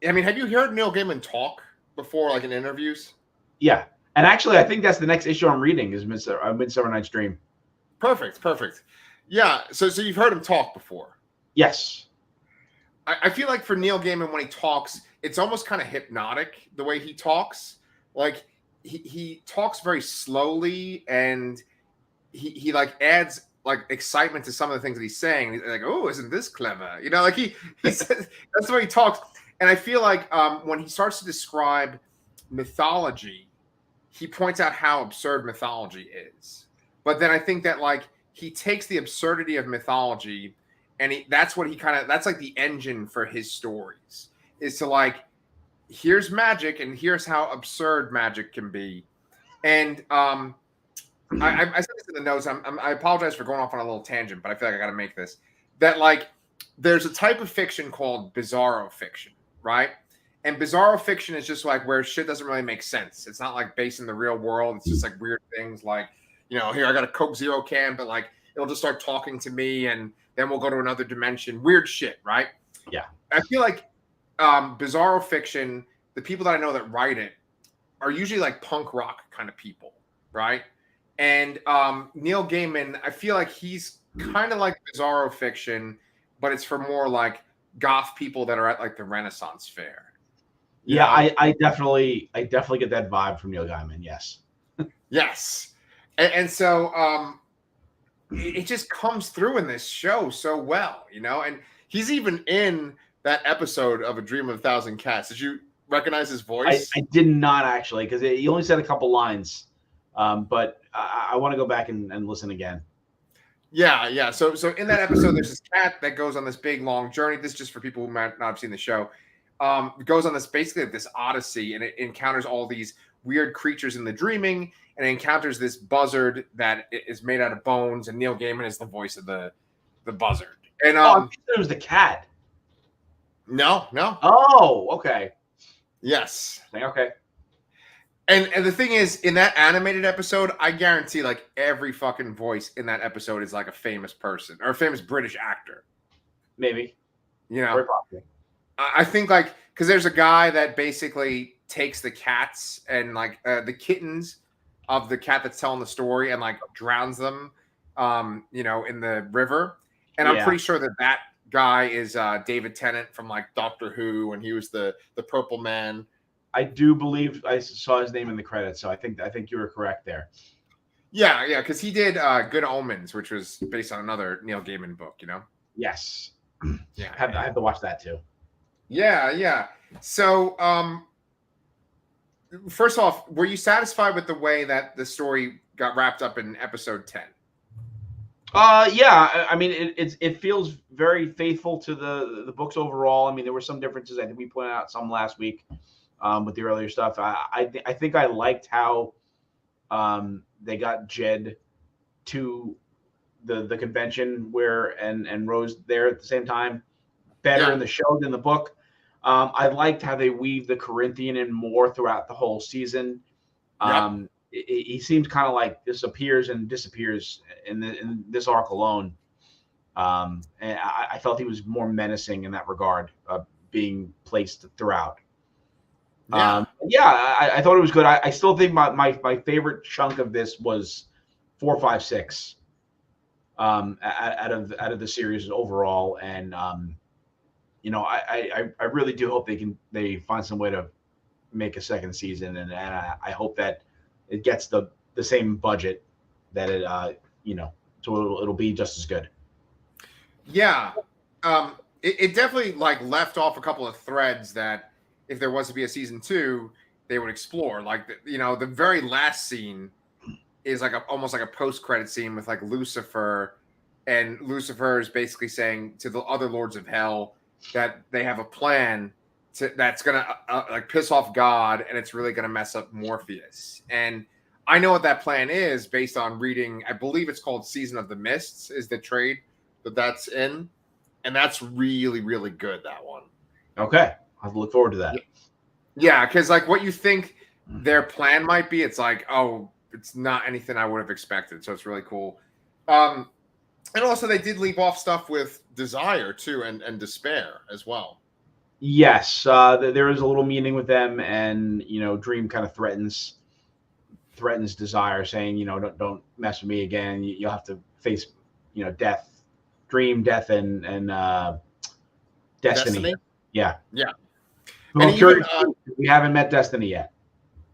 have you heard Neil Gaiman talk before, like in interviews? Yeah. And actually, I think that's the next issue I'm reading is Midsummer Night's Dream. Perfect. Yeah. So you've heard him talk before? Yes. I feel like for Neil Gaiman, when he talks, it's almost kind of hypnotic the way he talks. Like he talks very slowly, and he like adds like excitement to some of the things that he's saying. He's like, "Oh, isn't this clever?" Like he says, that's the way he talks. And I feel like when he starts to describe mythology, he points out how absurd mythology is. But then I think that like he takes the absurdity of mythology, and that's like the engine for his stories, is to like, here's magic and here's how absurd magic can be. And I said this in the notes. I apologize for going off on a little tangent, but I feel like I got to make this. That like there's a type of fiction called bizarro fiction, right? And bizarro fiction is just like where shit doesn't really make sense. It's not like based in the real world. It's just like weird things like, here I got a Coke Zero can, but like it'll just start talking to me, and then we'll go to another dimension. Weird shit, right? Yeah. I feel like bizarro fiction, the people that I know that write it are usually like punk rock kind of people, right? And Neil Gaiman, I feel like he's kind of like bizarro fiction, but it's for more like goth people that are at like the Renaissance Fair. Yeah, I definitely get that vibe from Neil Gaiman. Yes. Yes. And so it just comes through in this show so well, and he's even in that episode of A Dream of a Thousand Cats. Did you recognize his voice? I did not actually, because he only said a couple lines, but I want to go back and listen again. Yeah. So in that episode, there's this cat that goes on this big long journey. This is just for people who might not have seen the show. It goes on this odyssey, and it encounters all these weird creatures in the dreaming, and it encounters this buzzard that is made out of bones, and Neil Gaiman is the voice of the buzzard. And I thought it was the cat. No. Oh, okay. Yes. Okay. And the thing is, in that animated episode, I guarantee like every fucking voice in that episode is like a famous person or a famous British actor. Maybe. Very popular. I think like, because there's a guy that basically takes the cats and like the kittens of the cat that's telling the story and like drowns them, in the river. And I'm pretty sure that guy is David Tennant from like Doctor Who, and he was the Purple Man. I do believe I saw his name in the credits, so I think you were correct there. Yeah, because he did Good Omens, which was based on another Neil Gaiman book. Yes. Yeah, I have to watch that too. Yeah. So, first off, were you satisfied with the way that the story got wrapped up in episode 10? Yeah. I mean, it feels very faithful to the books overall. I mean, there were some differences. I think we pointed out some last week with the earlier stuff. I think I liked how they got Jed to the convention and Rose there at the same time. Better in the show than the book. I liked how they weaved the Corinthian in more throughout the whole season. Yep. He seems kind of like this appears and disappears in this arc alone. And I felt he was more menacing in that regard, being placed throughout. Yeah. I thought it was good. I still think my favorite chunk of this was 4, 5, 6. Out of the series overall, and I really do hope they find some way to make a second season, and I hope that it gets the same budget that so it'll be just as good. Yeah. It definitely like left off a couple of threads that if there was to be a season 2, they would explore. Like the very last scene is like almost like a post-credit scene with like Lucifer, and Lucifer is basically saying to the other lords of hell that they have a plan that's gonna like piss off God, and it's really gonna mess up Morpheus. And I know what that plan is based on reading. I believe it's called Season of the Mists is the trade that's in, and that's really really good, that one. Okay, I'll look forward to that. Yeah, because like what you think their plan might be, it's like, oh, it's not anything I would have expected. So it's really cool. And also they did leave off stuff with Desire too, and Despair as well. Yes, there is a little meaning with them, and Dream kind of threatens Desire, saying, don't mess with me again. You'll have to face, death, Dream, death, and Destiny. Yeah. Yeah. Well, and even, we haven't met Destiny yet.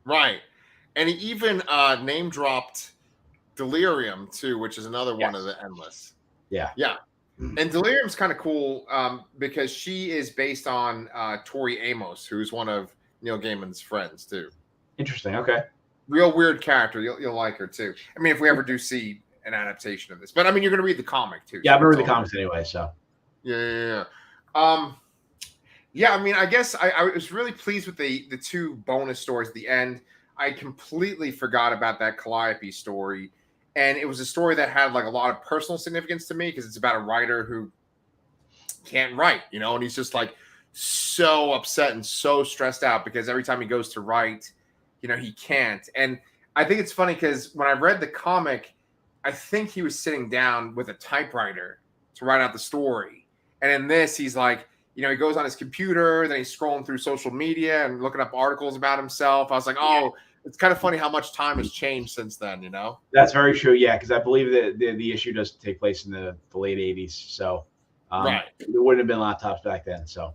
Right. And he even name dropped Delirium too, which is another one of the Endless. Yeah. Yeah. And Delirium's kind of cool because she is based on Tori Amos, who's one of Neil Gaiman's friends too. Interesting. Okay. Real weird character. You'll like her too. I mean, if we ever do see an adaptation of this, but I mean, you're going to read the comic too. Yeah, I'm going to read the comics anyway. So. Yeah. Yeah. I mean, I guess I was really pleased with the 2 bonus stories at the end. I completely forgot about that Calliope story. And it was a story that had like a lot of personal significance to me because it's about a writer who can't write, and he's just like so upset and so stressed out because every time he goes to write, he can't. And I think it's funny because when I read the comic, I think he was sitting down with a typewriter to write out the story. And in this, he's like, he goes on his computer, then he's scrolling through social media and looking up articles about himself. I was like, oh, it's kind of funny how much time has changed since then, That's very true, yeah, because I believe that the issue does take place in the late 80s. So right. There wouldn't have been laptops back then. So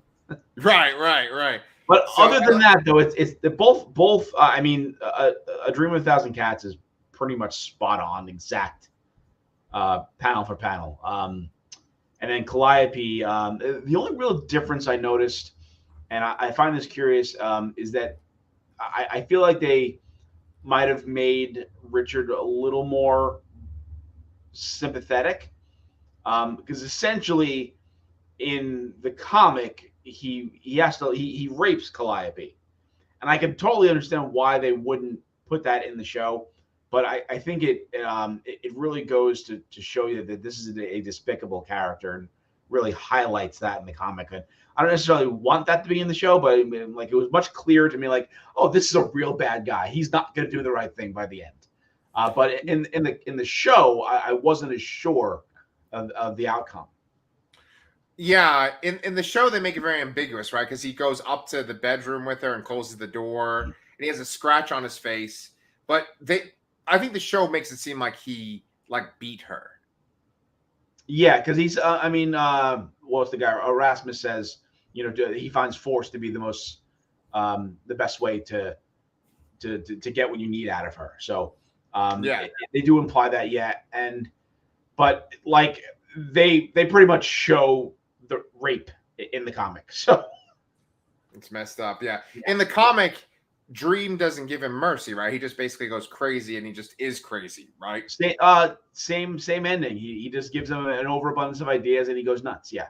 Right. But so, other than that, though, it's both. I mean, A Dream of a Thousand Cats is pretty much spot on, exact panel for panel. And then Calliope, the only real difference I noticed, and I find this curious, is that I feel like they might have made Richard a little more sympathetic, because essentially in the comic he rapes Calliope, and I can totally understand why they wouldn't put that in the show, but I think it really goes to show you that this is a despicable character and really highlights that in the comic. And I don't necessarily want that to be in the show, but like it was much clearer to me, like, oh, this is a real bad guy. He's not going to do the right thing by the end. But in the show, I wasn't as sure of the outcome. Yeah, in the show they make it very ambiguous, right? Because he goes up to the bedroom with her and closes the door, and he has a scratch on his face. But I think the show makes it seem like he beat her. Yeah, because he's what's the guy? Erasmus says, he finds force to be the most the best way to get what you need out of her. So they do imply that, but like they pretty much show the rape in the comic. So it's messed up. Yeah. In the comic, Dream doesn't give him mercy, right? He just basically goes crazy, and he just is crazy, right? Same ending. He just gives him an overabundance of ideas, and he goes nuts. Yeah.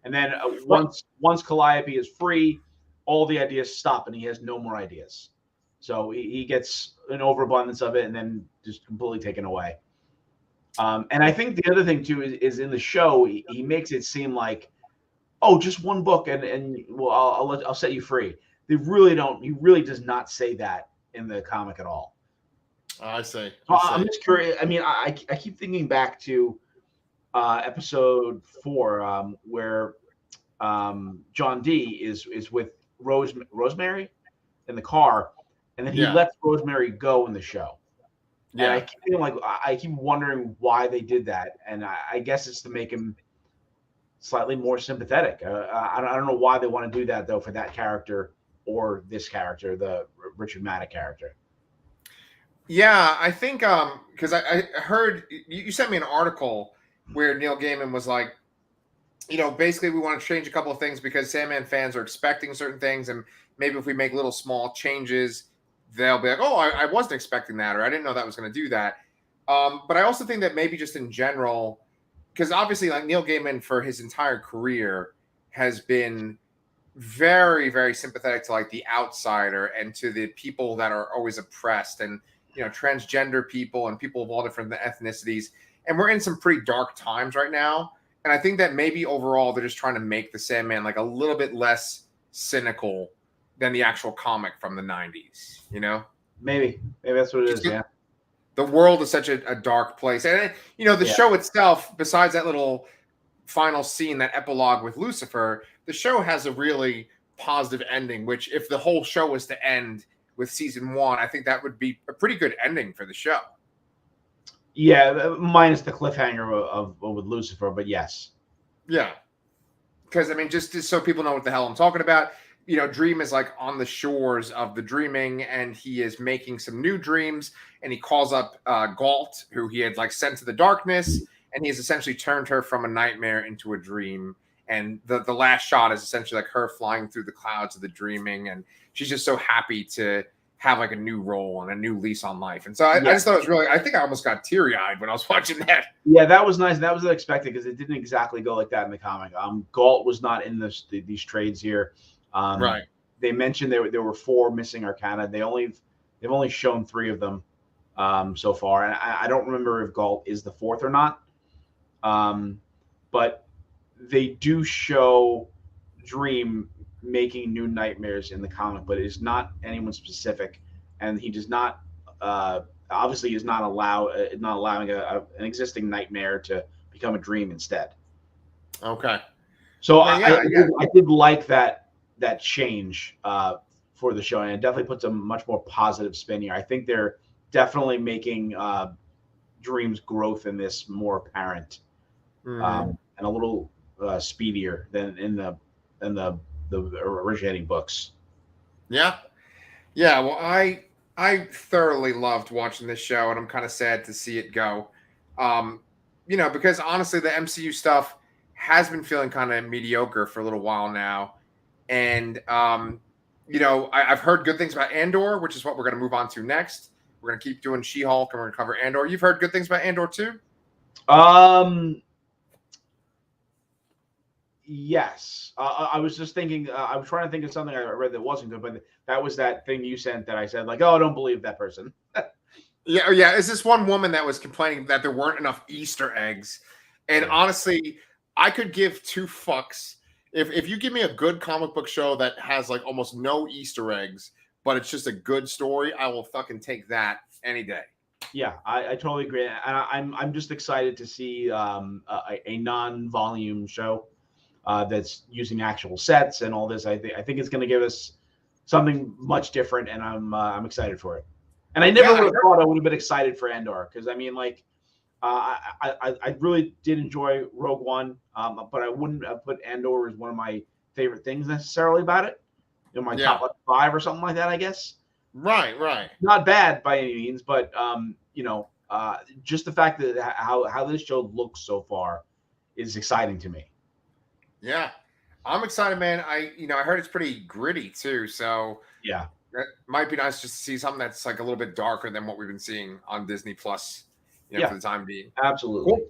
And then once Calliope is free, all the ideas stop, and he has no more ideas. So he gets an overabundance of it, and then just completely taken away. And I think the other thing too is in the show he makes it seem like oh, just one book, and well, I'll set you free. They really don't. He really does not say that in the comic at all. I see. So I'm just curious. I mean, I keep thinking back to episode 4, where John D is with Rosemary in the car, and then he Yeah. lets Rosemary go in the show. And I Yeah. keep feeling like I keep wondering why they did that, and I guess it's to make him slightly more sympathetic. I don't know why they want to do that though for that character or this character, the Richard Maddock character. Yeah, I think because I heard you sent me an article where Neil Gaiman was like, basically we want to change a couple of things because Sandman fans are expecting certain things, and maybe if we make little small changes, they'll be like, oh, I wasn't expecting that, or I didn't know that was going to do that. But I also think that maybe just in general, because obviously like Neil Gaiman for his entire career has been very, very sympathetic to like the outsider and to the people that are always oppressed, and transgender people and people of all different ethnicities. And we're in some pretty dark times right now. And I think that maybe overall they're just trying to make the Sandman like a little bit less cynical than the actual comic from the 90s, Maybe that's what it is. Yeah. The world is such a dark place. And, the show itself, besides that little final scene, that epilogue with Lucifer, the show has a really positive ending, which if the whole show was to end with season 1, I think that would be a pretty good ending for the show. Yeah, minus the cliffhanger of with Lucifer, but yes. Yeah. Because, I mean, just so people know what the hell I'm talking about, Dream is like on the shores of the dreaming, and he is making some new dreams, and he calls up Galt, who he had like sent to the darkness, and he has essentially turned her from a nightmare into a dream. And the last shot is essentially like her flying through the clouds of the dreaming, and she's just so happy to have like a new role and a new lease on life. And so I just thought it was really, I think I almost got teary-eyed when I was watching that. Yeah, that was nice. That was unexpected because it didn't exactly go like that in the comic. Galt was not in these trades here. Right. They mentioned there were 4 missing Arcana. They've only shown 3 of them so far, and I don't remember if Galt is the 4th or not. But they do show Dream making new nightmares in the comic, but it is not anyone specific, and he does not obviously is not allowing an existing nightmare to become a dream instead. Okay. So I did like that change for the show, and it definitely puts a much more positive spin here. I think they're definitely making Dream's growth in this more apparent, and a little speedier than in the originating books. Yeah. Well, I thoroughly loved watching this show, and I'm kind of sad to see it go. Because honestly, the MCU stuff has been feeling kind of mediocre for a little while now. And, I've heard good things about Andor, which is what we're going to move on to next. We're going to keep doing She-Hulk, and we're going to cover Andor. You've heard good things about Andor too? Yes. I was just thinking, I was trying to think of something I read that wasn't good, but that was that thing you sent that I said, like, oh, I don't believe that person. Yeah. Is this one woman that was complaining that there weren't enough Easter eggs? And honestly, I could give 2 fucks. If you give me a good comic book show that has like almost no Easter eggs, but it's just a good story, I will fucking take that any day. Yeah, I totally agree. And I'm just excited to see a non-volume show that's using actual sets and all this. I think it's going to give us something much different, and I'm excited for it. And I never would have thought I would have been excited for Andor, because I mean, like, I really did enjoy Rogue One, but I wouldn't have put Andor as one of my favorite things necessarily about it. My top like 5 or something like that, I guess. Right. Not bad by any means, but just the fact that how this show looks so far is exciting to me. Yeah, I'm excited, man. I heard it's pretty gritty too, so yeah, that might be nice just to see something that's like a little bit darker than what we've been seeing on Disney Plus, for the time being. Absolutely. Cool.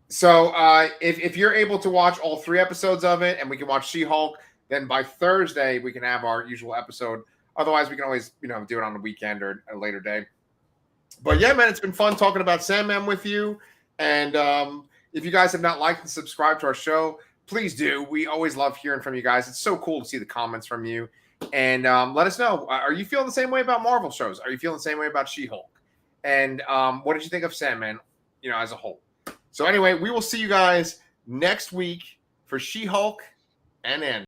So if you're able to watch all 3 episodes of it, and we can watch She-Hulk, then by Thursday we can have our usual episode. Otherwise, we can always do it on the weekend or a later day. But yeah, man, it's been fun talking about Sandman with you. And if you guys have not liked and subscribed to our show, please do. We always love hearing from you guys. It's so cool to see the comments from you. And let us know. Are you feeling the same way about Marvel shows? Are you feeling the same way about She-Hulk? And what did you think of Sandman, as a whole? So anyway, we will see you guys next week for She-Hulk and End.